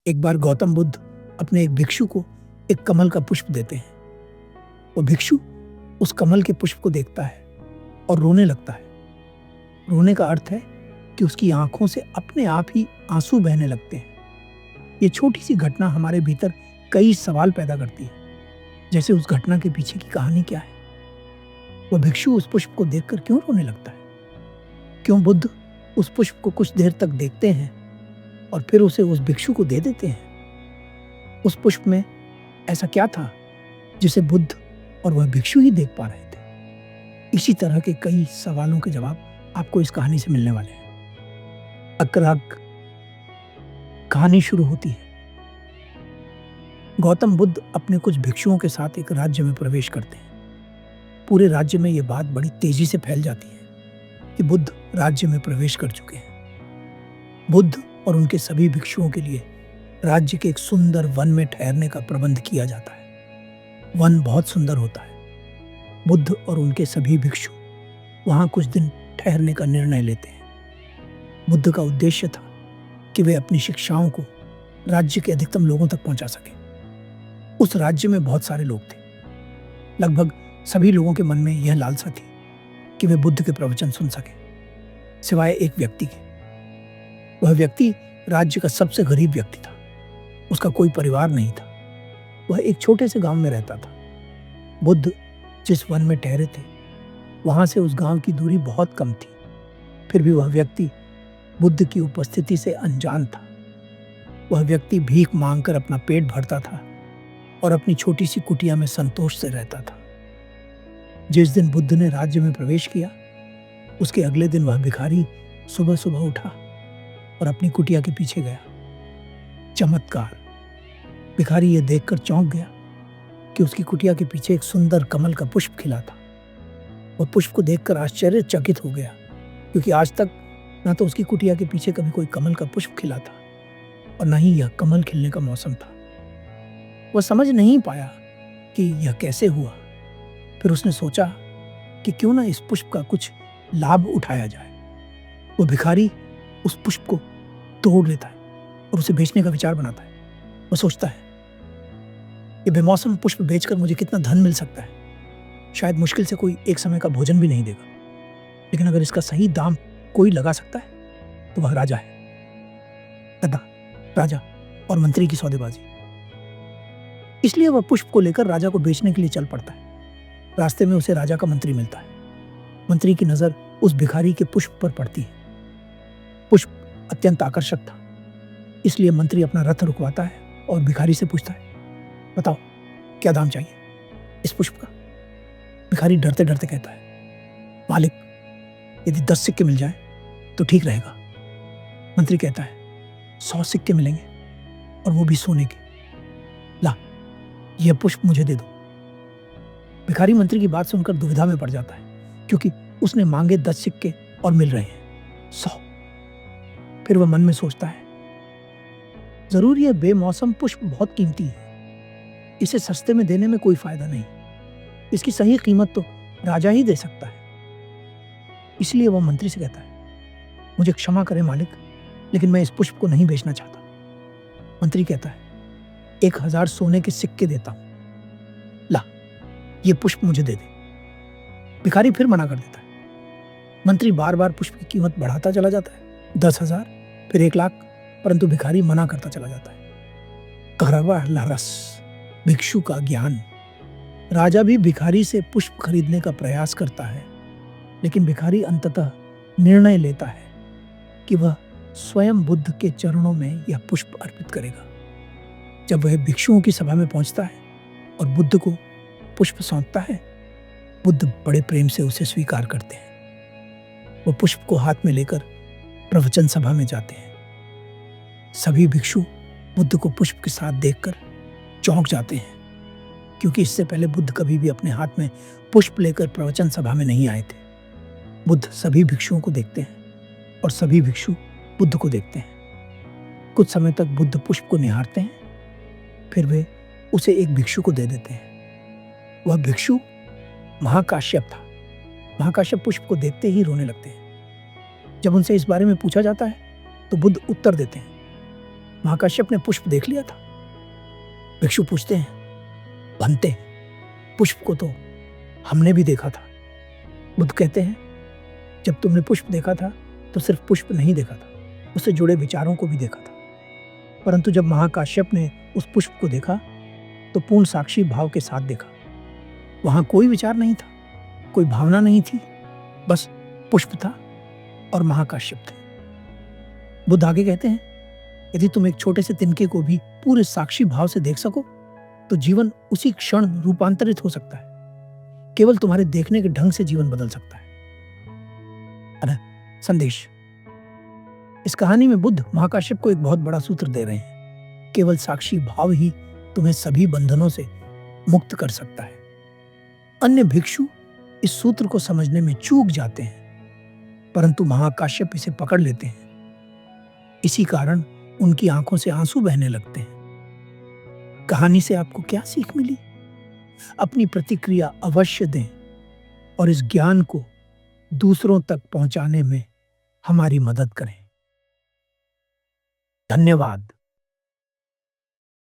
एक बार गौतम बुद्ध अपने एक भिक्षु को एक कमल का पुष्प देते हैं। वो भिक्षु उस कमल के पुष्प को देखता है और रोने लगता है। रोने का अर्थ है कि उसकी आंखों से अपने आप ही आंसू बहने लगते हैं। ये छोटी सी घटना हमारे भीतर कई सवाल पैदा करती है, जैसे उस घटना के पीछे की कहानी क्या है। वह भिक्षु उस पुष्प को देखकर क्यों रोने लगता है? क्यों बुद्ध उस पुष्प को कुछ देर तक देखते हैं और फिर उसे उस भिक्षु को दे देते हैं? उस पुष्प में ऐसा क्या था जिसे बुद्ध और वह भिक्षु ही देख पा रहे थे? इसी तरह के कई सवालों के जवाब आपको इस कहानी से मिलने वाले हैं। अकराग कहानी शुरू होती है। गौतम बुद्ध अपने कुछ भिक्षुओं के साथ एक राज्य में प्रवेश करते हैं। पूरे राज्य में यह बात बड़ी तेजी से फैल जाती है कि बुद्ध राज्य में प्रवेश कर चुके हैं। बुद्ध और उनके सभी भिक्षुओं के लिए राज्य के एक सुंदर वन में ठहरने का प्रबंध किया जाता है। वन बहुत सुंदर होता है। बुद्ध और उनके सभी भिक्षु वहां कुछ दिन ठहरने का निर्णय लेते हैं। बुद्ध का उद्देश्य था कि वे अपनी शिक्षाओं को राज्य के अधिकतम लोगों तक पहुंचा सकें। उस राज्य में बहुत सारे लोग थे। लगभग सभी लोगों के मन में यह लालसा थी कि वे बुद्ध के प्रवचन सुन सकें, सिवाय एक व्यक्ति के। वह व्यक्ति राज्य का सबसे गरीब व्यक्ति था। उसका कोई परिवार नहीं था। वह एक छोटे से गांव में रहता था। बुद्ध जिस वन में ठहरे थे वहां से उस गांव की दूरी बहुत कम थी। फिर भी वह व्यक्ति बुद्ध की उपस्थिति से अनजान था। वह व्यक्ति भीख मांगकर अपना पेट भरता था और अपनी छोटी सी कुटिया में संतोष से रहता था। जिस दिन बुद्ध ने राज्य में प्रवेश किया, उसके अगले दिन वह भिखारी सुबह सुबह उठा और अपनी कुटिया के पीछे गया। चमत्कार! भिखारी यह देखकर चौंक गया कि उसकी कुटिया के पीछे एक सुंदर कमल का पुष्प खिला था। वह पुष्प को देखकर आश्चर्यचकित हो गया, क्योंकि आज तक न तो उसकी कुटिया के पीछे कभी कोई कमल का पुष्प खिला था और न ही यह कमल खिलने का मौसम था। वह समझ नहीं पाया कि यह कैसे हुआ। फिर उसने सोचा कि क्यों ना इस पुष्प का कुछ लाभ उठाया जाए। वो भिखारी उस पुष्प को तोड़ लेता है और उसे बेचने का विचार बनाता है। वह सोचता है, ये बेमौसम पुष्प बेचकर मुझे कितना धन मिल सकता है। शायद मुश्किल से कोई एक समय का भोजन भी नहीं देगा, लेकिन अगर इसका सही दाम कोई लगा सकता है तो वह राजा है। गधा, राजा और मंत्री की सौदेबाजी। इसलिए वह पुष्प को लेकर राजा को बेचने के लिए चल पड़ता है। रास्ते में उसे राजा का मंत्री मिलता है। मंत्री की नजर उस भिखारी के पुष्प पर पड़ती है। पुष्प अत्यंत आकर्षक था, इसलिए मंत्री अपना रथ रुकवाता है और भिखारी से पूछता है, बताओ क्या दाम चाहिए इस पुष्प का? भिखारी डरते डरते कहता है, मालिक, यदि 10 सिक्के मिल जाए तो ठीक रहेगा। मंत्री कहता है, 100 सिक्के मिलेंगे और वो भी सोने के। ला, यह पुष्प मुझे दे दो। भिखारी मंत्री की बात सुनकर दुविधा में पड़ जाता है, क्योंकि उसने मांगे 10 सिक्के और मिल रहे हैं 100। फिर वह मन में सोचता है, जरूर यह बेमौसम पुष्प बहुत कीमती है। इसे सस्ते में देने में कोई फायदा नहीं। इसकी सही कीमत तो राजा ही दे सकता है। इसलिए वह मंत्री से कहता है, मुझे क्षमा करें मालिक, लेकिन मैं इस पुष्प को नहीं बेचना चाहता। मंत्री कहता है, 1000 सोने के सिक्के देता हूं। ला, ये पुष्प मुझे दे दे। भिखारी फिर मना कर देता है। मंत्री बार बार पुष्प की कीमत बढ़ाता चला जाता है, 10,000, फिर 1,00,000, परंतु भिखारी मना करता चला जाता है। करवा लारस, भिक्षु का ज्ञान। राजा भी भिखारी से पुष्प खरीदने का प्रयास करता है, लेकिन भिखारी अंततः निर्णय लेता है कि वह स्वयं बुद्ध के चरणों में यह पुष्प अर्पित करेगा। जब वह भिक्षुओं की सभा में पहुंचता है और बुद्ध को पुष्प सौंपता है, बुद्ध बड़े प्रेम से उसे स्वीकार करते हैं। वह पुष्प को हाथ में लेकर प्रवचन सभा में जाते हैं। सभी भिक्षु बुद्ध को पुष्प के साथ देखकर चौंक जाते हैं, क्योंकि इससे पहले बुद्ध कभी भी अपने हाथ में पुष्प लेकर प्रवचन सभा में नहीं आए थे। बुद्ध सभी भिक्षुओं को देखते हैं और सभी भिक्षु बुद्ध को देखते हैं। कुछ समय तक बुद्ध पुष्प को निहारते हैं, फिर वे उसे एक भिक्षु को दे देते हैं। वह भिक्षु महाकाश्यप था। महाकाश्यप पुष्प को देखते ही रोने लगते हैं। जब उनसे इस बारे में पूछा जाता है तो बुद्ध उत्तर देते हैं, महाकाश्यप ने पुष्प देख लिया था। भिक्षु पूछते हैं, बनते पुष्प को तो हमने भी देखा था। बुद्ध कहते हैं, जब तुमने पुष्प देखा था तो सिर्फ पुष्प नहीं देखा था, उससे जुड़े विचारों को भी देखा था। परंतु जब महाकाश्यप ने उस पुष्प को देखा तो पूर्ण साक्षी भाव के साथ देखा। वहां कोई विचार नहीं था, कोई भावना नहीं थी, बस पुष्प था और महाकाश्यप थे। बुद्ध आगे कहते हैं, यदि तुम एक छोटे से तिनके को भी पूरे साक्षी भाव से देख सको तो जीवन उसी क्षण रूपांतरित हो सकता है। केवल तुम्हारे देखने के ढंग से जीवन बदल सकता है। संदेश, इस कहानी में बुद्ध महाकाश्यप को एक बहुत बड़ा सूत्र दे रहे हैं। केवल साक्षी भाव ही तुम्हें सभी बंधनों से मुक्त कर सकता है। अन्य भिक्षु इस सूत्र को समझने में चूक जाते हैं, परंतु महाकाश्यप इसे पकड़ लेते हैं। इसी कारण उनकी आंखों से आंसू बहने लगते हैं। कहानी से आपको क्या सीख मिली? अपनी प्रतिक्रिया अवश्य दें और इस ज्ञान को दूसरों तक पहुंचाने में हमारी मदद करें। धन्यवाद।